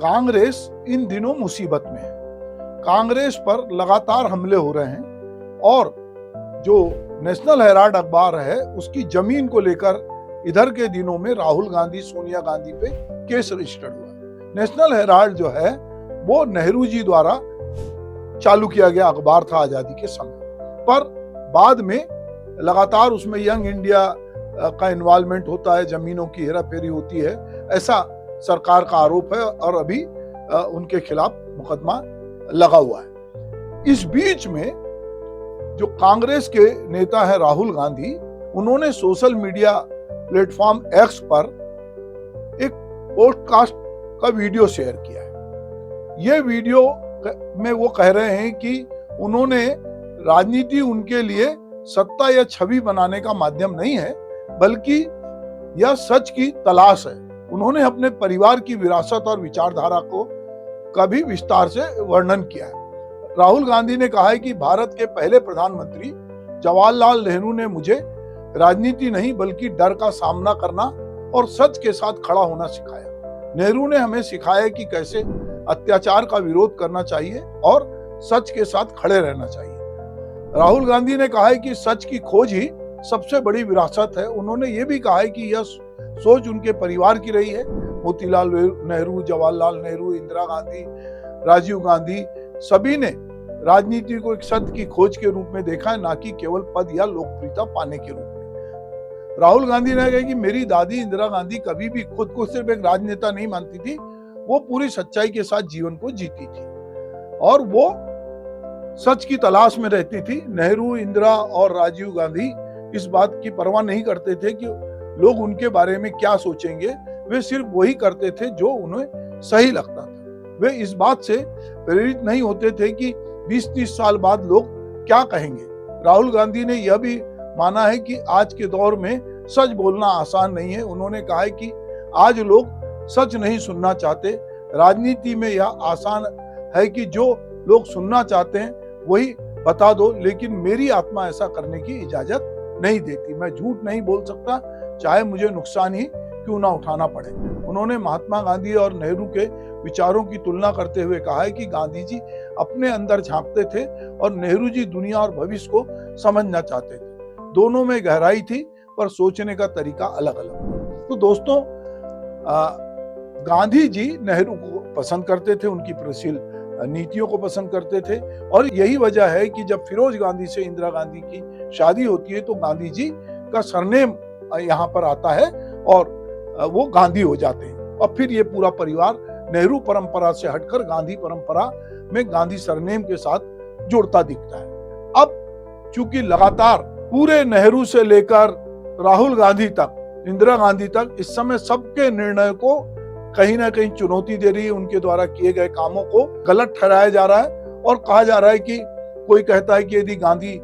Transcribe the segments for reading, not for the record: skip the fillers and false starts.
कांग्रेस इन दिनों मुसीबत में है। कांग्रेस पर लगातार हमले हो रहे हैं और जो नेशनल हेराल्ड अखबार है उसकी जमीन को लेकर इधर के दिनों में राहुल गांधी, सोनिया गांधी पे केस रजिस्टर्ड हुआ है। नेशनल हेराल्ड जो है वो नेहरू जी द्वारा चालू किया गया अखबार था आजादी के समय, पर बाद में लगातार उसमें यंग इंडिया का इन्वॉल्वमेंट होता है, जमीनों की हेराफेरी होती है, ऐसा सरकार का आरोप है और अभी उनके खिलाफ मुकदमा लगा हुआ है। इस बीच में जो कांग्रेस के नेता है राहुल गांधी, उन्होंने सोशल मीडिया प्लेटफॉर्म एक्स पर एक पॉडकास्ट का वीडियो शेयर किया है। ये वीडियो में वो कह रहे हैं कि उन्होंने राजनीति उनके लिए सत्ता या छवि बनाने का माध्यम नहीं है, बल्कि यह सच की तलाश है। उन्होंने अपने परिवार की विरासत और विचारधारा का भी विस्तार से वर्णन किया है। राहुल गांधी ने कहा है कि भारत के पहले प्रधानमंत्री जवाहरलाल नेहरू ने मुझे राजनीति नहीं बल्कि डर का सामना करना और सच के साथ खड़ा होना सिखाया। नेहरू ने हमें सिखाया कि कैसे अत्याचार का विरोध करना चाहिए और सच के साथ खड़े रहना चाहिए। राहुल गांधी ने कहा है कि सच की खोज ही सबसे बड़ी विरासत है। उन्होंने ये भी कहा है कि यह सोच उनके परिवार की रही है। मोतीलाल नेहरू, जवाहरलाल नेहरू, इंदिरा गांधी, राजीव गांधी, सभी ने राजनीति को एक सत्य की खोज के रूप में देखा है, ना कि केवल पद या लोकप्रियता पाने के रूप में। राहुल गांधी ने कहा कि मेरी दादी इंदिरा गांधी कभी भी खुद को सिर्फ एक राजनेता नहीं मानती थी, वो पूरी सच्चाई के साथ जीवन को जीती थी और वो सच की तलाश में रहती थी। नेहरू, इंदिरा और राजीव गांधी इस बात की परवाह नहीं करते थे कि लोग उनके बारे में क्या सोचेंगे, वे सिर्फ वही करते थे जो उन्हें सही लगता था। वे इस बात से प्रेरित नहीं होते थे कि 20-30 साल बाद लोग क्या कहेंगे। राहुल गांधी ने यह भी माना है कि आज के दौर में सच बोलना आसान नहीं है। उन्होंने कहा है कि आज लोग सच नहीं सुनना चाहते। राजनीति में यह आसान है कि जो लोग सुनना चाहते हैं वही बता दो, लेकिन मेरी आत्मा ऐसा करने की इजाजत नहीं देती। मैं झूठ नहीं बोल सकता, चाहे मुझे नुकसान ही क्यों ना उठाना पड़े। उन्होंने महात्मा गांधी और नेहरू के विचारों की तुलना करते हुए कहा है कि गांधी जी अपने अंदर झांकते थे और नेहरू जी दुनिया और भविष्य को समझना चाहते थे। दोनों में गहराई थी, पर सोचने का तरीका अलग अलग। तो दोस्तों, गांधी जी नेहरू को पसंद करते थे, उनकी प्रशील नीतियों को पसंद करते थे और यही वजह है कि जब फिरोज गांधी से इंदिरा गांधी की शादी होती है तो गांधी जी का सरनेम यहाँ पर आता है और वो गांधी हो जाते हैं और फिर ये पूरा परिवार नेहरू परंपरा से हटकर गांधी परंपरा में गांधी सरनेम के साथ जुड़ता दिखता है। अब चूंकि लगातार पूरे नेहरू से लेकर राहुल गांधी तक, इंदिरा गांधी तक इस समय सबके निर्णय को कहीं ना कहीं चुनौती दे रही है। उनके द्वारा किए गए कामों को गलत ठहराया जा रहा है और कहा जा रहा है कि कोई कहता है कि यदि गांधी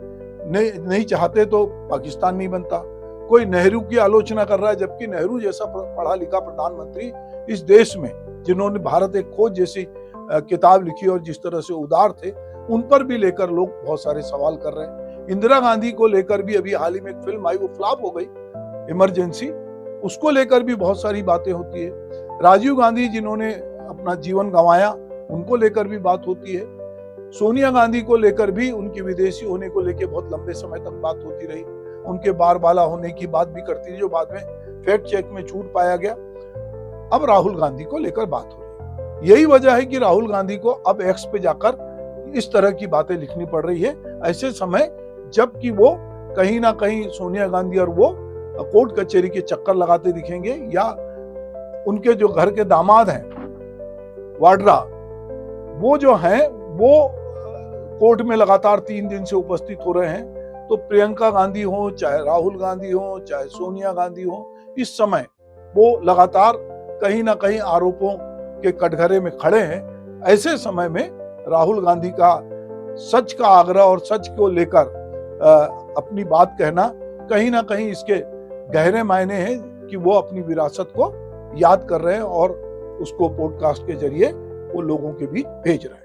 नहीं चाहते तो पाकिस्तान नहीं बनता। कोई नेहरू की आलोचना कर रहा है, जबकि नेहरू जैसा पढ़ा लिखा प्रधानमंत्री इस देश में, जिन्होंने भारत एक खोज जैसी किताब लिखी और जिस तरह से उदार थे, उन पर भी लेकर लोग बहुत सारे सवाल कर रहे हैं। इंदिरा गांधी को लेकर भी अभी हाल ही में एक फिल्म आई, वो फ्लॉप हो गई, इमरजेंसी, उसको लेकर भी बहुत सारी बातें होती है। राजीव गांधी जिन्होंने अपना जीवन गंवाया, उनको लेकर भी बात होती है। सोनिया गांधी को लेकर भी उनके विदेशी होने को लेकर बहुत लंबे समय तक बात होती रही। उनके बार बाला होने की बात भी करती रही, जो बाद में फैक्ट चेक में छूट पाया गया। अब राहुल गांधी को लेकर बात हो रही है। यही वजह है कि राहुल गांधी को अब एक्स पे जाकर इस तरह की बातें लिखनी पड़ रही है, ऐसे समय जबकि वो कहीं ना कहीं सोनिया गांधी और वो कोर्ट कचहरी के चक्कर लगाते दिखेंगे, या उनके जो घर के दामाद हैं वाड्रा, वो जो हैं वो कोर्ट में लगातार 3 दिन से उपस्थित हो रहे हैं। तो प्रियंका गांधी हो, चाहे राहुल गांधी हो, चाहे सोनिया गांधी हो, इस समय वो लगातार कहीं ना कहीं आरोपों के कटघरे में खड़े हैं। ऐसे समय में राहुल गांधी का सच का आग्रह और सच को लेकर अपनी बात कहना, कहीं ना कहीं इसके गहरे मायने हैं कि वो अपनी विरासत को याद कर रहे हैं और उसको पॉडकास्ट के जरिए वो लोगों के बीच भेज रहे हैं।